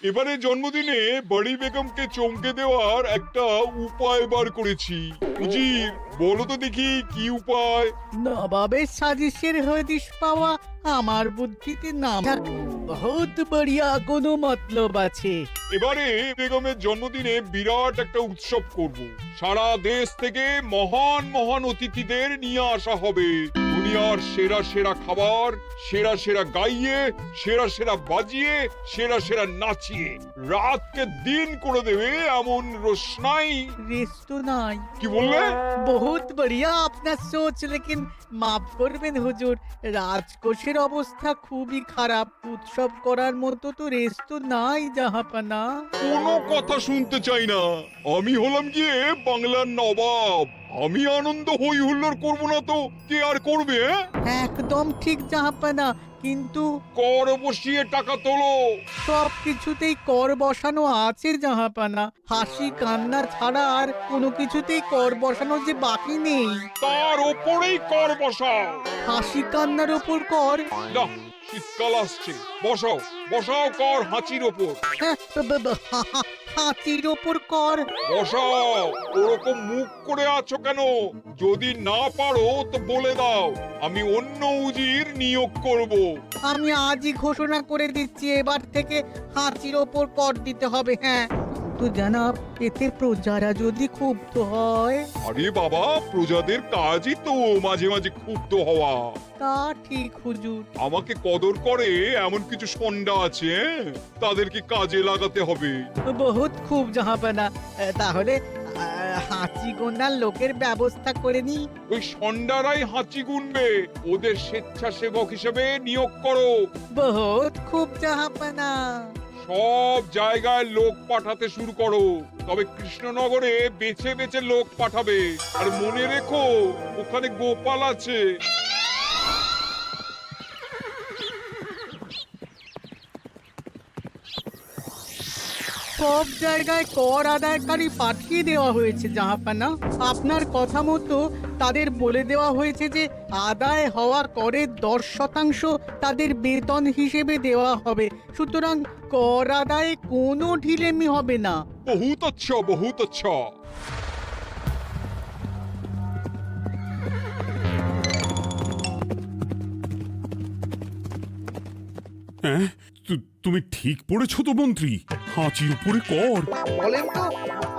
এবারে জন্মদিনে বড়ি বেগমকে চমকে দেওয়ার একটা উপায় বার করেছি। উজির, বলো তো দেখি কি উপায়? নবাবের সাজিশের হদিশ পাওয়া আমার বুদ্ধিতে নাম বহুত বড়িয়া কোনো মতলব আছে। এবারে বেগমের জন্মদিনে বিরাট একটা উৎসব করব। সারা দেশ থেকে মহান মহান অতিথিদের নিয়ে আসা হবে। দুনিয়ার সেরা সেরা খাবার, সেরা সেরা গাইয়ে, সেরা সেরা বাজিয়ে, সেরা সেরা নাচিয়ে রাতকে দিন করে দেবে এমন রোশনাই। রেস্ট নাই। কি বললে? বহুত বড়িয়া আপনার সোচ, লেকিন মাফ করবেন হুজুর, রাজকোষের অবস্থা খুবই খারাপ। উৎসব করার মতো তো রেস্ট নাই জাহাপানা। কোনো কথা শুনতে চাই না। আমি হলাম গিয়ে বাংলার নবাব। আমি আনন্দ হই হুল্লোড় করবো না তো কে আর করবে? একদম ঠিক জাহাপানা, কিন্তু কর বসিয়ে টাকা তোলো। সব কিছুতেই কর বসানো আছে জাহাপানা। হাসি কান্না ছাড়া আর কোনো কিছুতেই কর বসানো যে বাকি নেই। তার ওপরেই কর বসাও। হাসি কান্নার ওপর কর? না, শীতকাল আসছে, বসাও বসাও কর হাঁচির ওপর। হ্যাঁ, হাতির ওপর কর? বসাও। ওরকম মুখ করে আছো কেন? যদি না পারো তো বলে দাও, আমি অন্য উজির নিয়োগ করব। আমি আজই ঘোষণা করে দিচ্ছি, এবার থেকে হাতির ওপর কর দিতে হবে। হ্যাঁ, তো জানাব, এতে প্রজারা যদি ক্ষুব্ধ হয়? আরে বাবা, প্রজাদের কাজই তো মাঝে মাঝে ক্ষুব্ধ হওয়া। তা ঠিক হুজুর। আমাকে কদর করে এমন কিছু সন্ডা আছে, তাদেরকে কাজে লাগাতে হবে। বহুত খুব জাহাপানা। তাহলে হাঁচি গোনার লোকের ব্যবস্থা করে নি। ওই সন্ডারাই হাঁচি গুনবে। ওদের স্বেচ্ছাসেবক হিসেবে নিয়োগ করো। বহুত খুব জাহাপানা। সব জায়গায় লোক পাঠাতে শুরু করো, তবে কৃষ্ণনগরে বেছে বেছে লোক পাঠাবে। আর মনে রেখো, ওখানে গোপাল আছে। সব জায়গায় কর আদায়কারী পাঠিয়ে দেওয়া হয়েছে জাহাপানা। আপনার কথা মতো তাদের বলে দেওয়া হয়েছে যে আদায় হওয়া করের 10% তাদের বেতন হিসেবে দেওয়া হবে। সুতরাং কর আদায়ে কোনো ঢিলেমি হবে না। বহুত আচ্ছা, বহুত আচ্ছা। হ্যাঁ, তুমি ঠিক পড়েছো তো মন্ত্রী? হাঁচির উপরে কর? বলেন তো,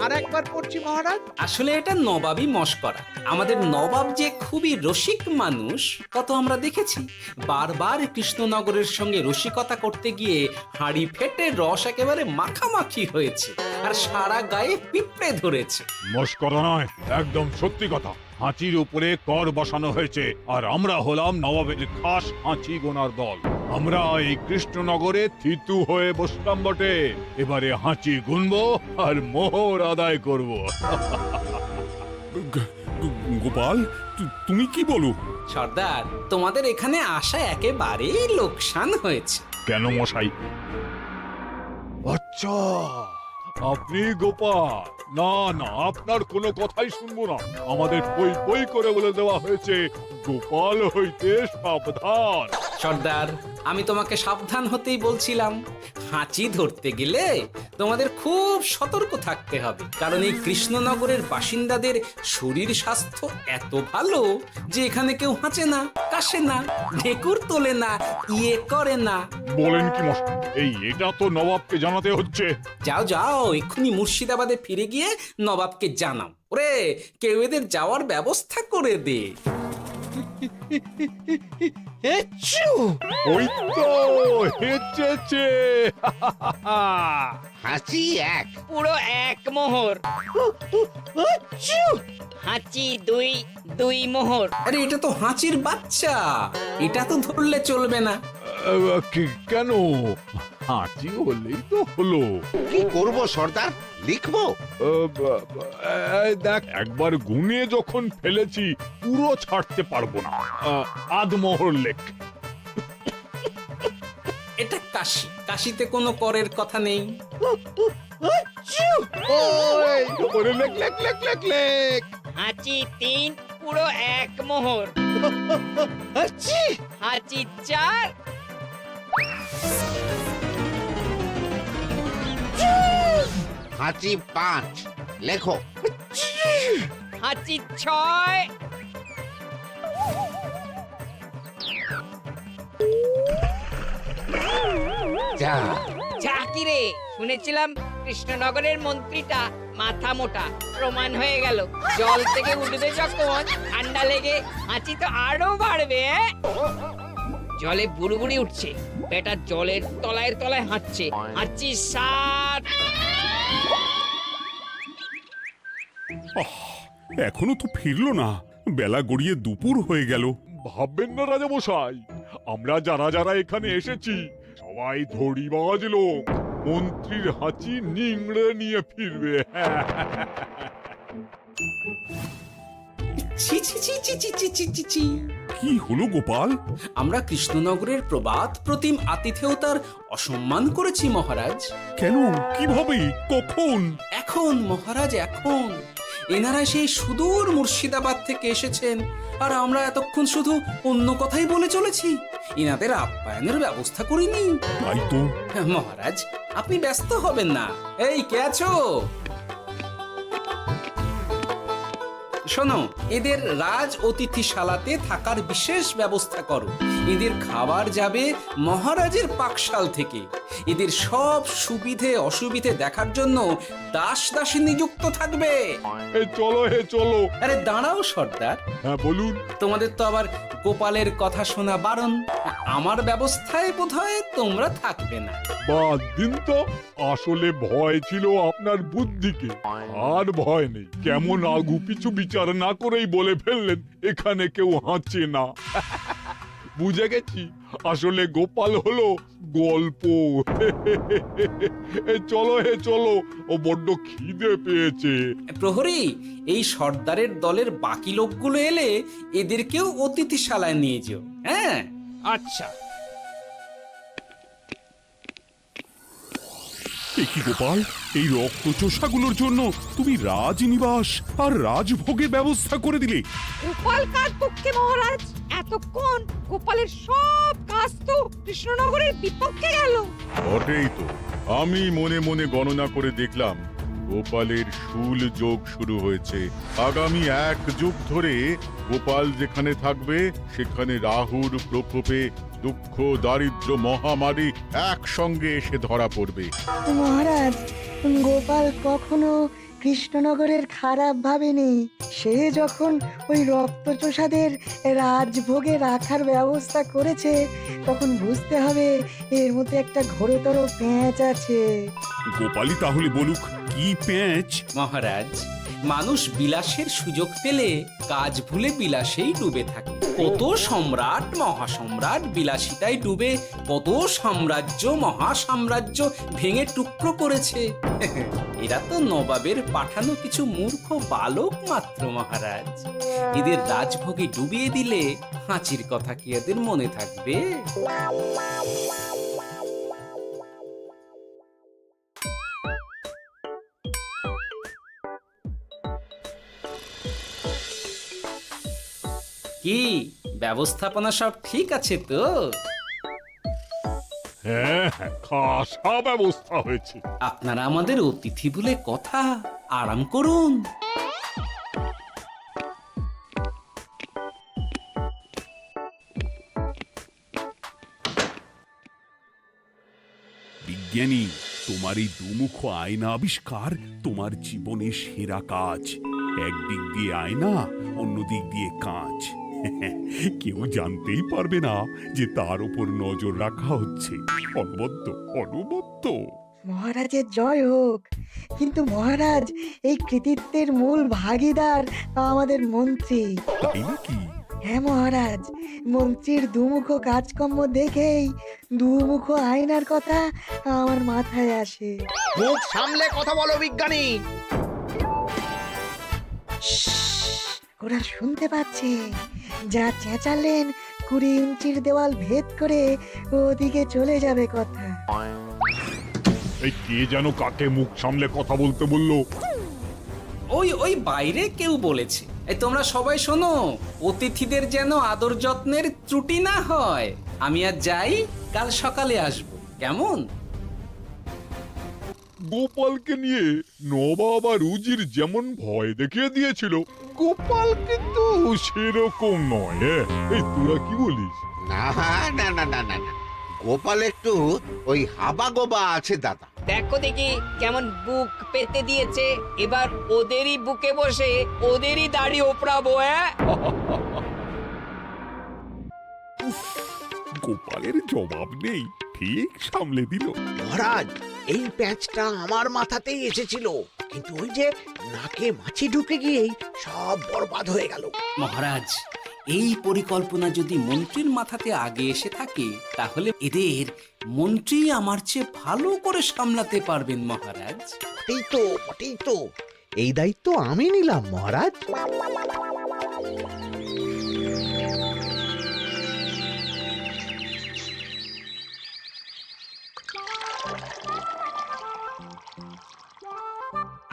আর একবার পড়ছি মহারাজ। আসলে এটা নবাবই মশকরা। আমাদের নবাব যে খুবই রসিক মানুষ তা তো আমরা দেখেছি। বারবার কৃষ্ণনগরের সঙ্গে রসিকতা করতে গিয়ে হাঁড়ি ফেটে রস একেবারে মাখামাখি হয়েছে, আর সারা গায়ে পিঁপড়ে ধরেছে। মস্করা নয়, একদম সত্যি কথা। হাঁচির উপরে কর বসানো হয়েছে, আর আমরা হলাম নবাবের খাস হাঁচি গোনার দল। আমরা এই কৃষ্ণনগরে থিতু হয়ে বসলাম বটে। এবারে হাঁচি গুনবো আর মোহর আদায় করব। গোপাল, তুমি কি বলো? সর্দার, তোমাদের এখানে আসা একেবারেই লোকসান হয়েছে। কেন মশাই? আচ্ছা, আপনি গোপাল? না না, আপনার কোনো কথাই শুনবো না। আমাদের বই বই করে বলে দেওয়া হয়েছে, গোপাল হইতে সাবধান। সর্দার, আমি তোমাকে সাবধান হতেই বলছিলাম। হাঁচি ধরতে গেলে তোমাদের খুব সতর্ক থাকতে হবে, কারণ এই কৃষ্ণনগরের বাসিন্দাদের শরীর স্বাস্থ্য এত ভালো যে এখানে কেউ হাঁচে না, কাশে না, ঢেকুর তোলে না, ইয়ে করে না। বলেন কি মশাই? এটা তো নবাবকে জানাতে হচ্ছে। যাও যাও, এক্ষুনি মুর্শিদাবাদে ফিরে গিয়ে নবাবকে জানাও। ওরে, কেউ এদের যাওয়ার ব্যবস্থা করে দে। ওই তো হেঁচেছে। হাঁচি এক, পুরো এক মোহর। হাঁচি দুই, দুই মোহর। আরে, এটা তো হাঁচির বাচ্চা, এটা তো ধরলে চলবে না। কেন? হাঁচি হলেই তো হলো। কি করব সর্দার, লিখবো? দেখ, একবার গুনে যখন ফেলেছি পুরো ছাড়তে পারবো না। আধমোহর লেখ। এটা কাশি, কাশিতে কোনো করের কথা নেই। লেখ লেখ লেখ লেখ লেখ। হাঁচি তিন, পুরো এক মোহর। হাঁচি চার। হাঁচি 5 লেখো। হাঁচি 6 যা যা কি রে, শুনেছিলাম কৃষ্ণনগরের মন্ত্রীটা মাথা মোটা, প্রমাণ হয়ে গেল। জল থেকে উঠবে যখন ঠান্ডা লেগে হাঁচি তো আরো বাড়বে। জলে বুড়ুবুড়ি উঠছে, বেটা জলের তলায় তলায় হাঁটছে। হাঁচি 7। এখনো তো ফিরলো না, বেলা গড়িয়ে দুপুর হয়ে গেল। ভাববেন না রাজামশাই, আমরা যারা যারা এখানে এসেছি সবাই ধড়িবাজ লোক। মন্ত্রীর হাঁচি নিংড়ে নিয়ে ফিরবে। ছি ছি ছি ছি ছি ছি ছি ছি ছি। কি হলো গোপাল? আমরা কৃষ্ণনগরের প্রবাদ প্রতিম আতিথেয়তার অসম্মান করেছি মহারাজ। কেন? কিভাবে? কখন? এখন মহারাজ, এখন এনারা সেই সুদূর মুর্শিদাবাদ থেকে এসেছেন, আর আমরা এতক্ষণ শুধু অন্য কথাই বলে চলেছি, এনাদের আপ্যায়নের ব্যবস্থা করিনি। তাই তো। মহারাজ, আপনি ব্যস্ত হবেন না। এই কে আছো? শোনো, এদের রাজ অতিথিশালাতে থাকার বিশেষ ব্যবস্থা করো। এদের খাবার যাবে মহারাজের পাকশাল থেকে। এদের সব সুবিধে অসুবিধে দেখার জন্য দাস দাসী নিযুক্ত থাকবে। চলো চলো। আরে দাঁড়াও সর্দার, হ্যাঁ বলুন। তোমাদের তো আবার গোপালের কথা শোনা বারণ। আমার ব্যবস্থায় বোধহয় তোমরা থাকবে না। বাদ দিন তো, আসলে ভয় ছিল আপনার বুদ্ধিকে, আর ভয় নেই। কেমন আগু পিছু বিচার না করেই বলে ফেললেন এখানে কেউ হাঁচে না। বুঝে গেছি, আসলে গোপাল হলো গল্প। চলো চলো, ও বড্ড খিদে পেয়েছে। প্রহরী, এই সর্দারের দলের বাকি লোকগুলো এলে এদেরকেও অতিথিশালায় নিয়ে যেও। হ্যাঁ, আচ্ছা। কি গোপাল, এই রক্তচোষাগুলোর জন্য তুমি রাজনিবাস আর রাজভোগের ব্যবস্থা করে দিলে? গোপাল কার পক্ষে মহারাজ? এতক্ষণ গোপালের সব কাজ তো কৃষ্ণনগরের বিপক্ষে গেল। বটেই তো, আমি মনে মনে গণনা করে দেখলাম গোপালের শুল যোগ শুরু হয়েছে। আগামী 1 যুগ ধরে গোপাল যেখানে থাকবে সেখানে রাহুর প্রকোপে দুঃখ দারিদ্র মহামারী একসঙ্গে এসে ধরা পড়বে। মহারাজ, গোপাল কখনো কৃষ্ণনগরের খারাপ ভাবেনি। সে যখন ওই রক্তচোষাদের রাজভোগে রাখার ব্যবস্থা করেছে, তখন বুঝতে হবে এর মধ্যে একটা ঘোরতর প্যাঁচ আছে। গোপালই তাহলে বলুক, কি প্যাঁচ? মহারাজ, মানুষ বিলাসের সুযোগ পেলে কাজ ভুলে বিলাসেই ডুবে থাকে। কত সম্রাট মহাসম্রাট বিলাসিতায় ডুবে কত সাম্রাজ্য মহাসাম্রাজ্য ভেঙে টুকরো করেছে। এরা তো নবাবের পাঠানো কিছু মূর্খ বালক মাত্র মহারাজ। এদের রাজভোগে ডুবিয়ে দিলে হাঁচির কথা কি এদের মনে থাকবে? কি ব্যবস্থাপনা সব ঠিক আছে তো? হ্যাঁ, খাসা ব্যবস্থা হয়েছে। আপনারা আমাদের অতিথি বলে কথা, আরাম করুন। বিজ্ঞানী, তোমার এই দুমুখ আয়না আবিষ্কার তোমার জীবনের সেরা কাজ। একদিক দিয়ে আয়না, অন্য দিক দিয়ে কাঁচ। কেউ জানতেই পারবে না যে তার উপর নজর রাখা হচ্ছে। অনবদ্য অনবদ্য। মহারাজের জয় হোক। কিন্তু মহারাজ, এই কৃতিত্বের মূল ভাগীদার আমাদের মন্ত্রী। তাই নাকি? হ্যাঁ মহারাজ, মন্ত্রীর দুমুখ কাজকর্ম দেখেই দুমুখ আয়নার কথা আমার মাথায় আসে। মুখ সামলে কথা বলো বিজ্ঞানী। ওরা শুনতে পাচ্ছে। যা চেঁচালেন 20 ইঞ্চির দেওয়াল ভেদ করে ওদিকে চলে যাবে কথা। এই কে যেন কাকে মুখ সামলে কথা বলতে বললো? ওই বাইরে কেউ বলেছে। এই তোমরা সবাই শোনো, অতিথিদের যেন আদর যত্নের ত্রুটি না হয়। আমি আর যাই, কাল সকালে আসব, কেমন? গোপালকে নিয়ে নবাব আর উজির যেমন ভয় দেখিয়ে দিয়েছিল, গোপাল কিন্তু সেরকম নয়। এই তোরা কি বলিস? না না না না না না, গোপাল একটু ওই হাবা গোবা আছে দাদা। দেখো দেখি কেমন বুক পেতে দিয়েছে, এবার ওদেরই বুকে বসে ওদেরই দাড়ি ওপরাবো। গোপালের জবাব নেই, ঠিক সামলে দিল। মহারাজ, এই প্যাঁচটা আমার মাথাতেই এসেছিল, কিন্তু ওই যে নাকে মাছি ঢুকে গিয়েই সব বরবাদ হয়ে গেল। মহারাজ, এই পরিকল্পনা যদি মন্ত্রীর মাথাতে আগে এসে থাকে, তাহলে এদের মন্ত্রী আমার চেয়ে ভালো করে সামলাতে পারবেন মহারাজ। বটেই তো, এই দায়িত্ব আমি নিলাম মহারাজ।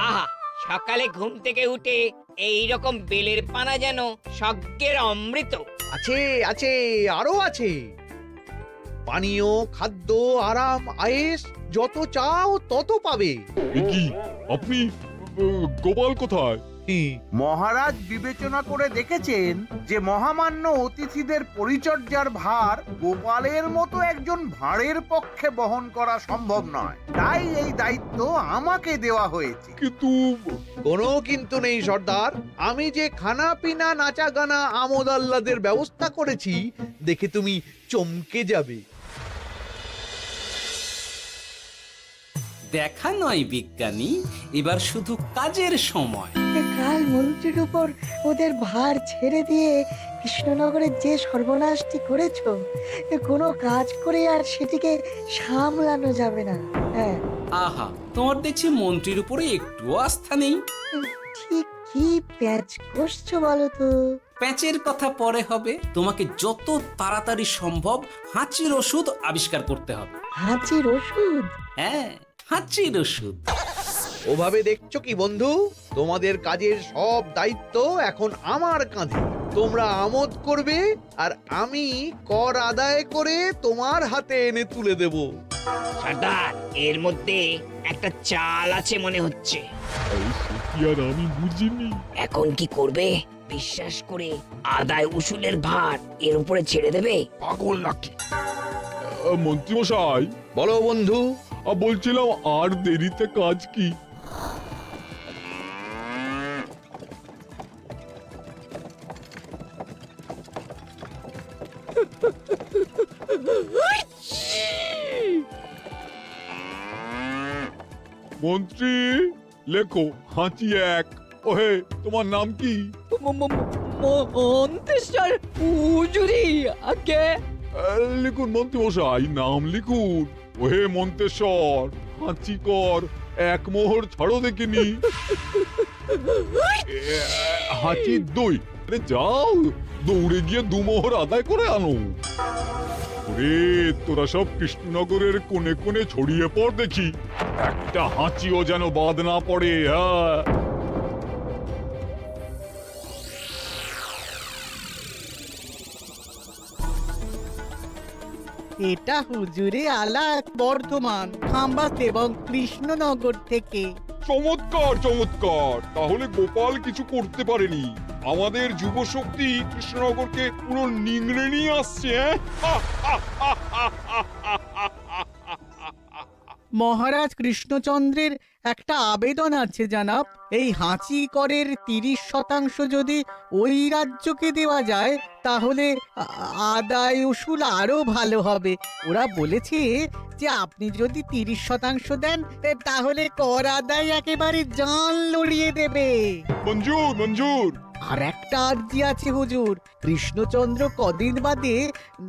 আহা, সকালে ঘুম থেকে উঠে এই রকম বেলের পানা যেন স্বর্গের অমৃত। আছে আছে, আরো আছে। পানীয়, খাদ্য, আরাম, আয়েশ, যত চাও তত পাবে। এ কি, আপনি গোপাল কোথায়? মহারাজ বিবেচনা করে দেখেছেন যে মহামান্য অতিথিদের পরিচর্যার ভার গোপালের মতো একজন ভাঁড়ের পক্ষে বহন করা সম্ভব নয়, তাই এই দায়িত্ব আমাকে দেওয়া হয়েছে। কিন্তু কোনো কিন্তু নেই সর্দার, আমি যে খানা পিনা নাচা গানা আমোদ আহ্লাদের ব্যবস্থা করেছি দেখে তুমি চমকে যাবে। দেখা নয় বিজ্ঞানী, এবার শুধু কাজের সময়। কাল মন্ত্রীর উপর ওদের ভার ছেড়ে দিয়ে কৃষ্ণনগরের যে সর্বনাশটি করেছো, কোনো কাজ করে আর সেটিকে সামলানো যাবে না। হ্যাঁ, আহা, তোমার দেখছি মন্ত্রীর উপরে একটুও আস্থা নেই। ঠিক কি প্যাচ করছো বলো তো? প্যাচের কথা পরে হবে, তোমাকে যত তাড়াতাড়ি সম্ভব হাঁচির ওষুধ আবিষ্কার করতে হবে। হাঁচির ওষুধ? হ্যাঁ, হাঁচির ওষুধ। ওভাবে দেখছো কি বন্ধু, তোমাদের কাজের সব দায়িত্ব এখন আমার কাঁধে। তোমরা আমোদ করবে আর আমি কর আদায় করে তোমার হাতে এনে তুলে দেব। সর্দার, এর মধ্যে একটা চাল আছে মনে হচ্ছে। কি আর আমি বুঝিনি। এখন কি করবে? বিশ্বাস করে আদায় উসুলের ভার এর উপরে ছেড়ে দেবে? পাগল নাকি? মন্ত্রী মশাই, বলো বন্ধু। বলছিলাম আর দেরিতে কাজ কি? মন্ত্রী, লেখো হাঁচি এক। ওহে, তোমার নাম কি? মন্ত্রেশ্বর উজুরি আগে। লিখুন মন্ত্রী মশাই, নাম লিখুন। ওহে মন্তেশ্বর, হাঁচি কর, এক মোহর ছাড়ো দেখিনি। হাঁচি দুই। আরে যাও, দৌড়ে গিয়ে দু মোহর আদায় করে আনো। ওরে, তোরা সব কৃষ্ণনগরের কোণে কোণে ছড়িয়ে পড় দেখি, একটা হাঁচিও যেন বাদ না পড়ে। হ্যাঁ, এটা হুজুরে আলাক বর্ধমান, খাম্বাত এবং কৃষ্ণনগর থেকে। চমৎকার চমৎকার। তাহলে গোপাল কিছু করতে পারেনি, আমাদের যুব শক্তি কৃষ্ণনগরকে পুরো নিংড়ে নিয়ে আসছে। মহারাজ কৃষ্ণচন্দ্রের একটা আবেদন আছে জানাব। এই হাঁচি করের 30% যদি ওই রাজ্যকে দেওয়া যায়, তাহলে আদায় উসুল আরো ভালো হবে। ওরা বলেছে যে আপনি যদি 30% দেন, তাহলে কর আদায় একেবারে জান লড়িয়ে দেবে। মঞ্জুর মঞ্জুর। আর একটা আর্জি আছে হুজুর, কৃষ্ণচন্দ্র কদিন বাদে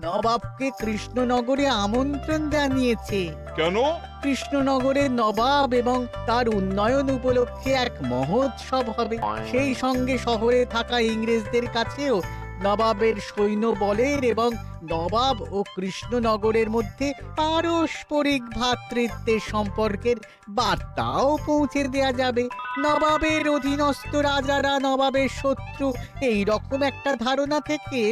নবাবকে কৃষ্ণনগরে আমন্ত্রণ জানিয়েছে। কেন? কৃষ্ণনগরের নবাব এবং তার উন্নয়ন উপলক্ষে এক মহোৎসব হবে। সেই সঙ্গে শহরে থাকা ইংরেজদের কাছেও নবাবের সৈন্য বলের এবং নবাব ও কৃষ্ণনগরের মধ্যে পারস্পরিক ভ্রাতৃত্বের সম্পর্কের বার্তাও পৌঁছে দেয়া যাবে। নবাবের অধীনস্থ রাজারা নবাবের শত্রু, এই রকম একটা ধারণা থেকে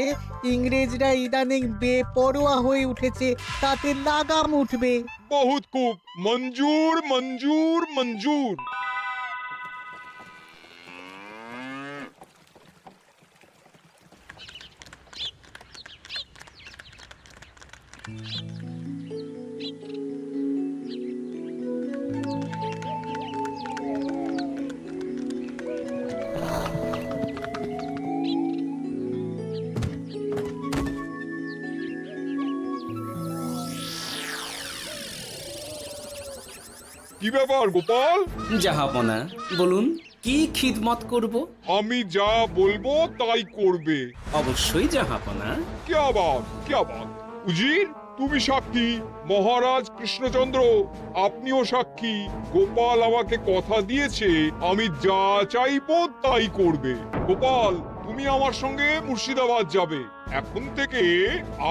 ইংরেজরা ইদানিং বেপরোয়া হয়ে উঠেছে, তাতে লাগাম উঠবে। বহুত খুব, মঞ্জুর মঞ্জুর মঞ্জুর। কি ব্যাপার গোপাল? জাহাপনা বলুন, কি খিদমত করব? আমি যা বলবো তাই করবে। অবশ্যই জাহাপনা। কি আবার উজির, তুমি সাক্ষী, মহারাজ কৃষ্ণচন্দ্র আপনিও সাক্ষী। গোপাল আমাকে কথা দিয়েছে আমি যা চাইবো তাই করবে। গোপাল, তুমি আমার সঙ্গে মুর্শিদাবাদ যাবে। এখন থেকে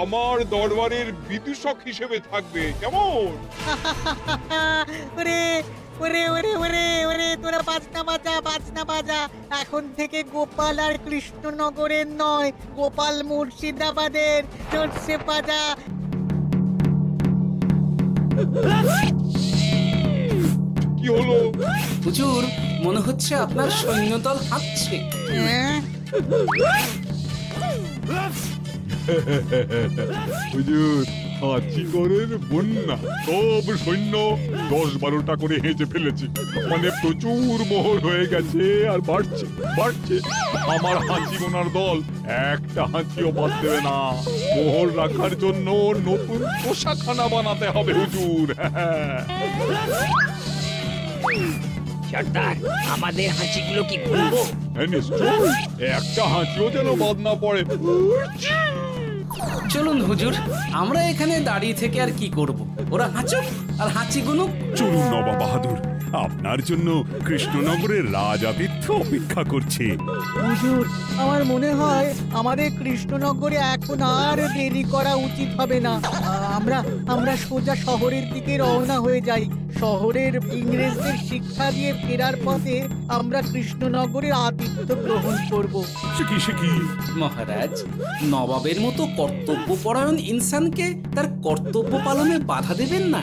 আমার দরবারের বিদূষক হিসেবে থাকবে, কেমন? ওরে ওরে ওরে ওরে ওরে, তোরা বাজনা বাজা। এখন থেকে গোপাল আর কৃষ্ণনগরের নয়, গোপাল মুর্শিদাবাদের। জোরসে বাজা। কি হলো? হুজুর, মনে হচ্ছে আপনার সৈন্যদল হাঁটছে। হ্যাঁ? হুজুর, হাঁচিগড়ের বন্যা সব সৈন্য 10-12টা করে হেঁচে ফেলেছে, মানে প্রচুর মোহর হয়ে গেছে আর বাড়ছে বাড়ছে। আমার হাঁচি গোনার দল একটা হাঁচিও বাদ দেবে না। মোহর রাখার জন্য নতুন পোশাকখানা বানাতে হবে হুজুর। সর্দার, আমাদের হাঁচিগুলো কি খুলবো? হ্যাঁ, নিশ্চয়, একটা হাঁচিও যেন বাদ না পড়ে। চলুন হুজুর, আমরা এখানে দাঁড়িয়ে থেকে আর কি করব? ওরা হাঁচুক আর হাঁচি গুনুক। চলুন নবাব বাহাদুর, আপনার জন্য কৃষ্ণনগরের রাজাতীর্থ অপেক্ষা করছে। হুজুর, আমার মনে হয় আমাদের কৃষ্ণনগরে এখন আর দেরি করা উচিত হবে না। আমরা সোজা শহরের দিকে রওনা হয়ে যাই। শহরের ইংরেজদের শিক্ষা দিয়ে ফেরার পথে আমরা কৃষ্ণনগরের আতিথ্য গ্রহণ করব। সে কি? মহারাজ, নবাবের মতো কর্তব্যপরায়ণ ইনসানকে তার কর্তব্য পালনে বাধা দেবেন না।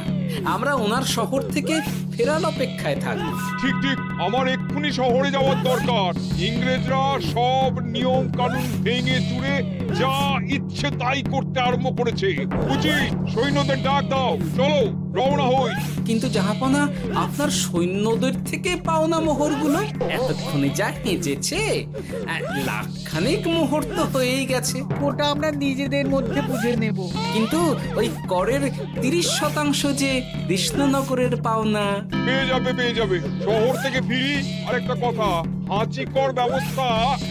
আমরা ওনার শহর থেকে ফেরার অপেক্ষায় থাকব। ঠিক ঠিক, আমার এক্ষুনি শহরে যাওয়ার দরকার। ইংরেজরা সব নিয়ম কানুন ভেঙে চুরে যা ইচ্ছে তাই করতে আরম্ভ করেছে। বুঝি, সৈন্যদের ডাক দাও, চলো রওনা হই। কিন্তু জাহাপনা, আপনার সৈন্যদের থেকে পাওনা মোহরগুলো এতক্ষণে যা হেঁচেছে, লাখখানেক মোহর তো হয়েই গেছে। ওটা আমরা নিজেদের মধ্যে বুঝে নেব। কিন্তু ওই করের 30% যে কৃষ্ণনগরের পাওনা। পেয়ে যাবে। শহর থেকে ফিরি। আরেকটা কথা, হাঁচি কর ব্যবস্থা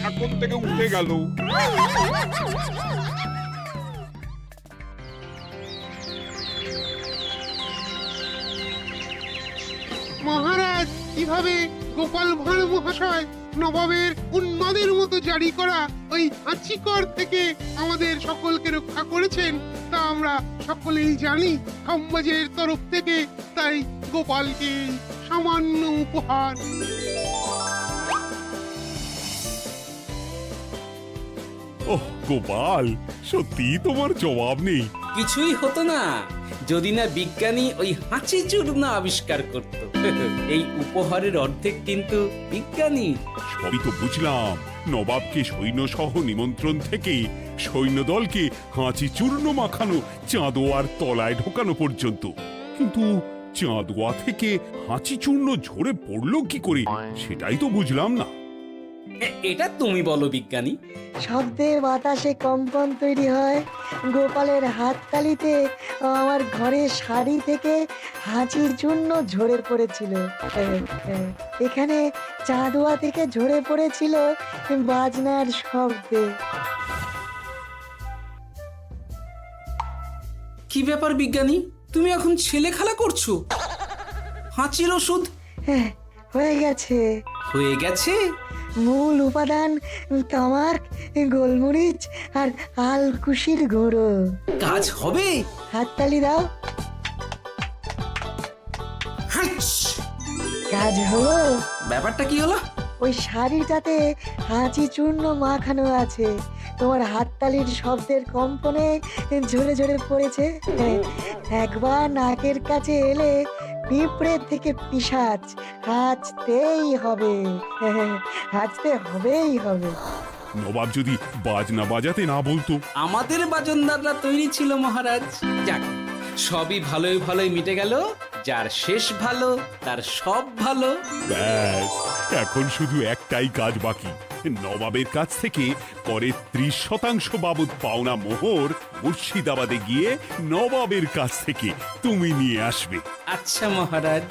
এখন থেকে উঠে গেল। মহারাজ, কিভাবে গোপাল ভাঁড় মহাশয় নবাবের উন্মাদের মতো জারি করা ওই হাঁচিকর থেকে আমাদের সকলকে রক্ষা করেছেন তা আমরা সকলেই জানি। খাম্বাজের তরফ থেকে তাই গোপালকে সামান্য উপহার। ওহ গোপাল, সত্যি তোমার জবাব নেই। কিছুই হতো না যদি না বিজ্ঞানী ওই হাঁচি চূর্ণ আবিষ্কার করত। এই উপহারের অর্ধেক কিন্তু বিজ্ঞানী। সবই তো বুঝলাম, নবাবকে সৈন্য সহ নিমন্ত্রণ থেকে সৈন্যদলকে হাঁচি চূর্ণ মাখানো, চাঁদোয়ার তলায় ঢোকানো পর্যন্ত। কিন্তু চাঁদোয়া থেকে হাঁচি চূর্ণ ঝরে পড়লো কি করে, সেটাই তো বুঝলাম না। এটা তুমি বলো বিজ্ঞানী। শব্দে বাতাসে কম্পন তৈরি হয়। গোপালের হাততালিতে আমার ঘরের শাড়ি থেকে হাঁচির জন্য ঝরে পড়েছিল। এখানে চাঁদোয়া থেকে ঝরে পড়েছিল বাজনার শব্দে। কি ব্যাপার বিজ্ঞানী, তুমি এখন ছেলে খেলা করছো? হাঁচির ওষুধ হয়ে গেছে। হয়ে গেছে। মূল উপাদান তামাক, গোলমরিচ আর আলকুশির গুঁড়ো। কাজ হবে। হাততালি দাও। হাঁচ! কাজ হলো। ব্যাপারটা কি হলো? ওই শাড়িটাতে হাঁচি চূর্ণ মাখানো আছে, তোমার হাততালির শব্দের কম্পনে ঝরে ঝরে পড়েছে। একবার নাকের কাছে এলে পিঁপড়ের থেকে পিশাচ, হাঁচতেই হবে, হাঁচতে হবেই হবে। নবাব যদি বাজনা বাজাতে না বলতো। আমাদের বাজনদাররা তৈরি ছিল মহারাজ। যাক, সবই ভালোই ভালোই মিটে গেল। যার শেষ ভালো তার সব ভালো। ব্যাস, এখন শুধু একটাই কাজ বাকি। নবাবের কাছ থেকে করের 30% বাবদ পাওনা মোহর মুর্শিদাবাদে গিয়ে নবাবের কাছ থেকে তুমি নিয়ে আসবে। আচ্ছা মহারাজ।